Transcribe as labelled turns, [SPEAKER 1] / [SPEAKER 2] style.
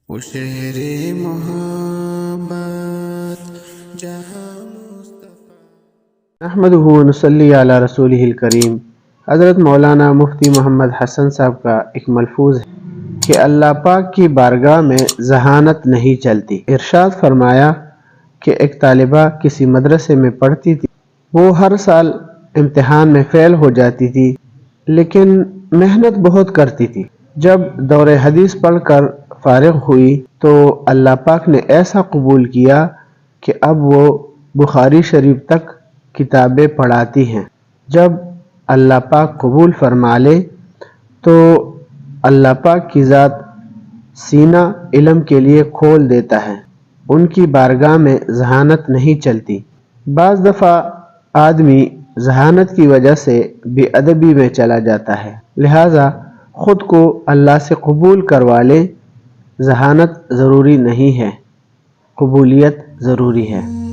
[SPEAKER 1] وہ شہر محبت جہاں
[SPEAKER 2] نحمدہ و نصلی علی رسولہ الکریم۔ حضرت مولانا مفتی محمد حسن صاحب کا ایک ملفوظ ہے کہ اللہ پاک کی بارگاہ میں ذہانت نہیں چلتی۔ ارشاد فرمایا کہ ایک طالبہ کسی مدرسے میں پڑھتی تھی، وہ ہر سال امتحان میں فیل ہو جاتی تھی لیکن محنت بہت کرتی تھی۔ جب دور حدیث پڑھ کر فارغ ہوئی تو اللہ پاک نے ایسا قبول کیا کہ اب وہ بخاری شریف تک کتابیں پڑھاتی ہیں۔ جب اللہ پاک قبول فرما لے تو اللہ پاک کی ذات سینہ علم کے لیے کھول دیتا ہے، ان کی بارگاہ میں ذہانت نہیں چلتی۔ بعض دفعہ آدمی ذہانت کی وجہ سے بے ادبی میں چلا جاتا ہے، لہٰذا خود کو اللہ سے قبول کروا لے۔ ذہانت ضروری نہیں ہے، قبولیت ضروری ہے۔